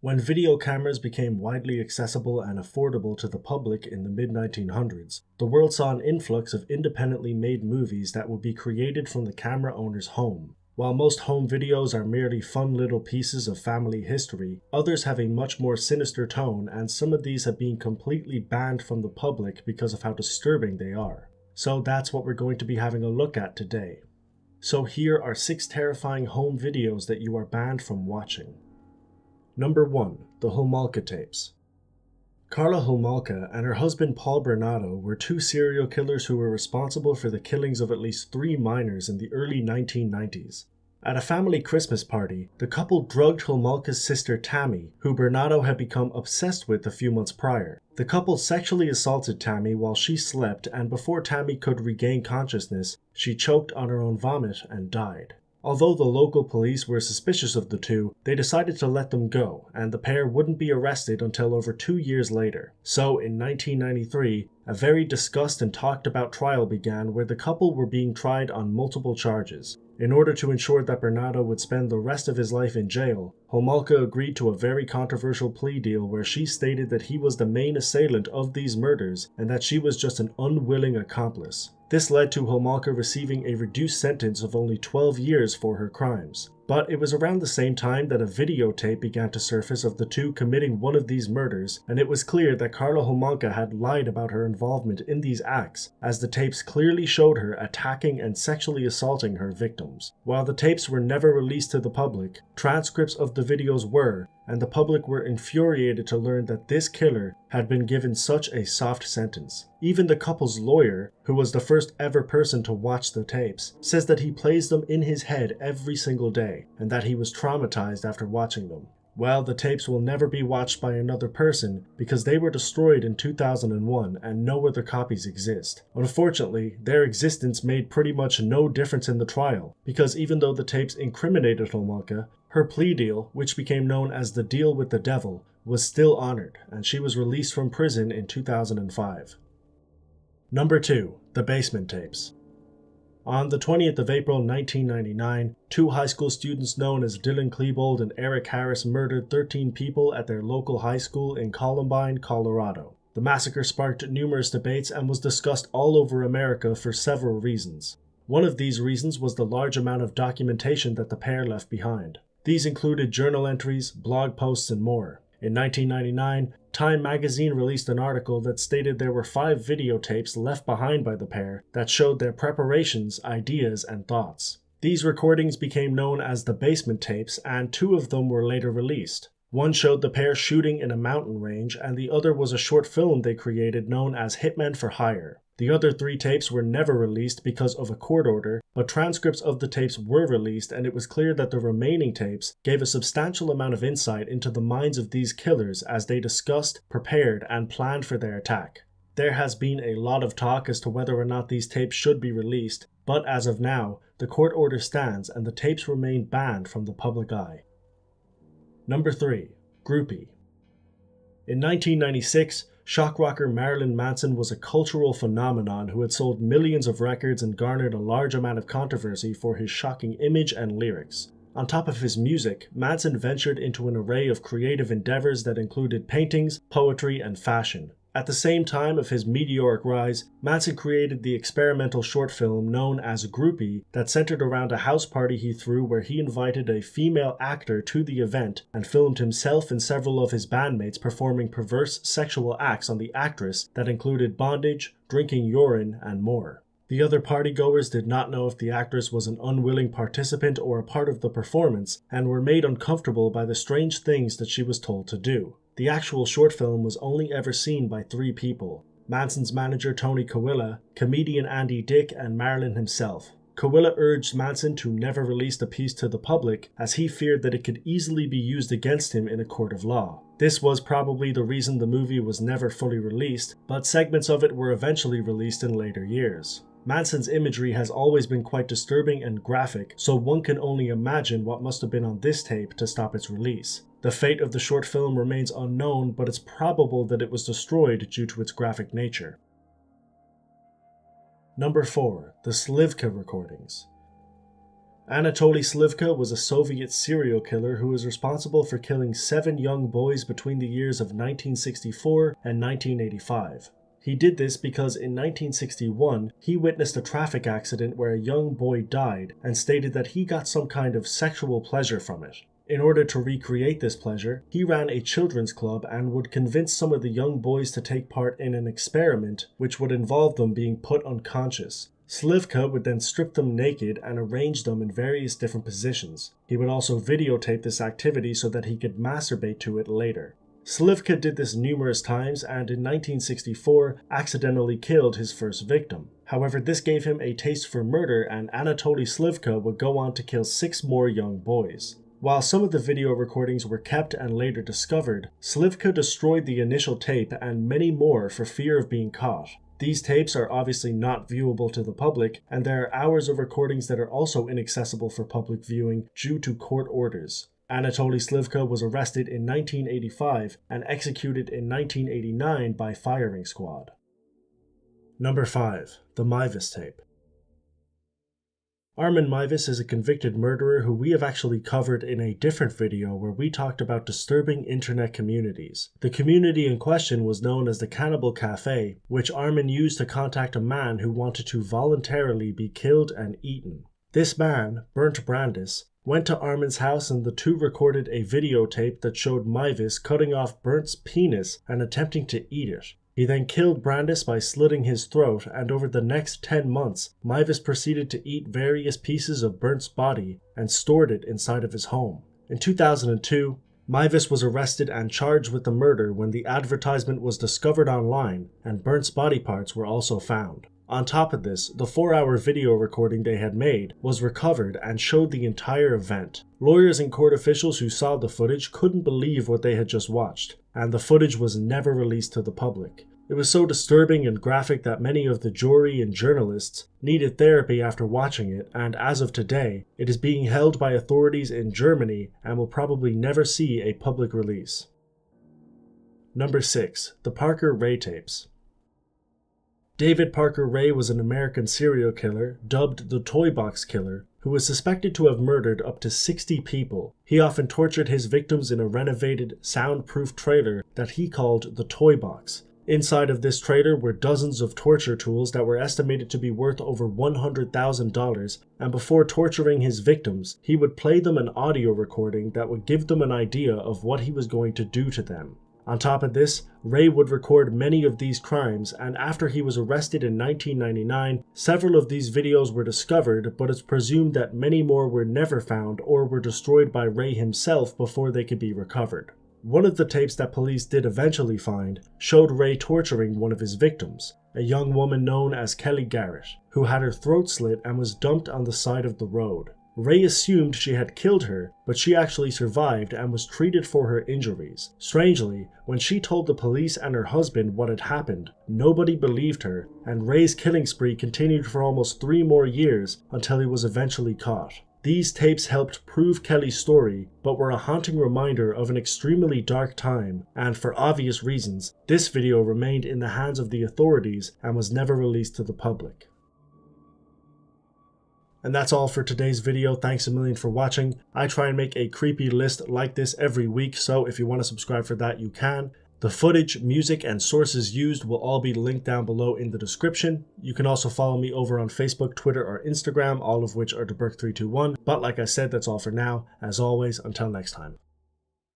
When video cameras became widely accessible and affordable to the public in the mid-1900s, the world saw an influx of independently made movies that would be created from the camera owner's home. While most home videos are merely fun little pieces of family history, others have a much more sinister tone, and some of these have been completely banned from the public because of how disturbing they are. So that's what we're going to be having a look at today. So here are 6 terrifying home videos that you are banned from watching. Number 1. The Homolka Tapes. Karla Homolka and her husband Paul Bernardo were 2 serial killers who were responsible for the killings of at least 3 minors in the early 1990s. At a family Christmas party, the couple drugged Homolka's sister Tammy, who Bernardo had become obsessed with a few months prior. The couple sexually assaulted Tammy while she slept, and before Tammy could regain consciousness, she choked on her own vomit and died. Although the local police were suspicious of the two, they decided to let them go, and the pair wouldn't be arrested until over 2 years later. So, in 1993, a very discussed and talked about trial began where the couple were being tried on multiple charges. In order to ensure that Bernardo would spend the rest of his life in jail, Homolka agreed to a very controversial plea deal where she stated that he was the main assailant of these murders and that she was just an unwilling accomplice. This led to Homolka receiving a reduced sentence of only 12 years for her crimes. But it was around the same time that a videotape began to surface of the two committing one of these murders, and it was clear that Karla Homolka had lied about her involvement in these acts, as the tapes clearly showed her attacking and sexually assaulting her victims. While the tapes were never released to the public, transcripts of the videos were, and the public were infuriated to learn that this killer had been given such a soft sentence. Even the couple's lawyer, who was the first ever person to watch the tapes, says that he plays them in his head every single day, and that he was traumatized after watching them. Well, the tapes will never be watched by another person because they were destroyed in 2001 and no other copies exist. Unfortunately, their existence made pretty much no difference in the trial, because even though the tapes incriminated Homolka, her plea deal, which became known as the Deal with the Devil, was still honored, and she was released from prison in 2005. Number 2. The Basement Tapes. On the 20th of April 1999, 2 high school students known as Dylan Klebold and Eric Harris murdered 13 people at their local high school in Columbine, Colorado. The massacre sparked numerous debates and was discussed all over America for several reasons. One of these reasons was the large amount of documentation that the pair left behind. These included journal entries, blog posts, and more. In 1999, Time magazine released an article that stated there were 5 videotapes left behind by the pair that showed their preparations, ideas, and thoughts. These recordings became known as the Basement Tapes, and 2 of them were later released. One showed the pair shooting in a mountain range, and the other was a short film they created known as Hitmen for Hire. The other 3 tapes were never released because of a court order, but transcripts of the tapes were released, and it was clear that the remaining tapes gave a substantial amount of insight into the minds of these killers as they discussed, prepared, and planned for their attack. There has been a lot of talk as to whether or not these tapes should be released, but as of now, the court order stands and the tapes remain banned from the public eye. Number 3. Groupie. In 1996, shock rocker Marilyn Manson was a cultural phenomenon who had sold millions of records and garnered a large amount of controversy for his shocking image and lyrics. On top of his music, Manson ventured into an array of creative endeavors that included paintings, poetry, and fashion. At the same time of his meteoric rise, Manson created the experimental short film known as Groupie that centered around a house party he threw where he invited a female actor to the event and filmed himself and several of his bandmates performing perverse sexual acts on the actress that included bondage, drinking urine, and more. The other partygoers did not know if the actress was an unwilling participant or a part of the performance and were made uncomfortable by the strange things that she was told to do. The actual short film was only ever seen by 3 people: Manson's manager Tony Coella, comedian Andy Dick, and Marilyn himself. Coella urged Manson to never release the piece to the public as he feared that it could easily be used against him in a court of law. This was probably the reason the movie was never fully released, but segments of it were eventually released in later years. Manson's imagery has always been quite disturbing and graphic, so one can only imagine what must have been on this tape to stop its release. The fate of the short film remains unknown, but it's probable that it was destroyed due to its graphic nature. Number 4. The Slivka Recordings. Anatoly Slivka was a Soviet serial killer who was responsible for killing 7 young boys between the years of 1964 and 1985. He did this because in 1961, he witnessed a traffic accident where a young boy died and stated that he got some kind of sexual pleasure from it. In order to recreate this pleasure, he ran a children's club and would convince some of the young boys to take part in an experiment which would involve them being put unconscious. Slivka would then strip them naked and arrange them in various different positions. He would also videotape this activity so that he could masturbate to it later. Slivka did this numerous times and in 1964 accidentally killed his first victim. However, this gave him a taste for murder and Anatoly Slivka would go on to kill 6 more young boys. While some of the video recordings were kept and later discovered, Slivka destroyed the initial tape and many more for fear of being caught. These tapes are obviously not viewable to the public, and there are hours of recordings that are also inaccessible for public viewing due to court orders. Anatoly Slivka was arrested in 1985 and executed in 1989 by firing squad. Number 5. The Meiwes Tape. Armin Meiwes is a convicted murderer who we have actually covered in a different video where we talked about disturbing internet communities. The community in question was known as the Cannibal Cafe, which Armin used to contact a man who wanted to voluntarily be killed and eaten. This man, Bernd Brandis, went to Armin's house and the two recorded a videotape that showed Meiwes cutting off Berdt's penis and attempting to eat it. He then killed Brandis by slitting his throat, and over the next 10 months, Meiwes proceeded to eat various pieces of Berdt's body and stored it inside of his home. In 2002, Meiwes was arrested and charged with the murder when the advertisement was discovered online and Berdt's body parts were also found. On top of this, the 4-hour video recording they had made was recovered and showed the entire event. Lawyers and court officials who saw the footage couldn't believe what they had just watched, and the footage was never released to the public. It was so disturbing and graphic that many of the jury and journalists needed therapy after watching it, and as of today, it is being held by authorities in Germany and will probably never see a public release. Number 6. The Parker Ray Tapes. David Parker Ray was an American serial killer, dubbed the Toy Box Killer, who was suspected to have murdered up to 60 people. He often tortured his victims in a renovated, soundproof trailer that he called the Toy Box. Inside of this trailer were dozens of torture tools that were estimated to be worth over $100,000, and before torturing his victims, he would play them an audio recording that would give them an idea of what he was going to do to them. On top of this, Ray would record many of these crimes, and after he was arrested in 1999, several of these videos were discovered, but it's presumed that many more were never found or were destroyed by Ray himself before they could be recovered. One of the tapes that police did eventually find showed Ray torturing one of his victims, a young woman known as Kelly Garrett, who had her throat slit and was dumped on the side of the road. Ray assumed she had killed her, but she actually survived and was treated for her injuries. Strangely, when she told the police and her husband what had happened, nobody believed her, and Ray's killing spree continued for almost 3 more years until he was eventually caught. These tapes helped prove Kelly's story, but were a haunting reminder of an extremely dark time, and for obvious reasons, this video remained in the hands of the authorities and was never released to the public. And that's all for today's video. Thanks a million for watching. I try and make a creepy list like this every week, so if you want to subscribe for that, you can. The footage, music, and sources used will all be linked down below in the description. You can also follow me over on Facebook, Twitter, or Instagram, all of which are DeBurk321. But like I said, that's all for now. As always, until next time.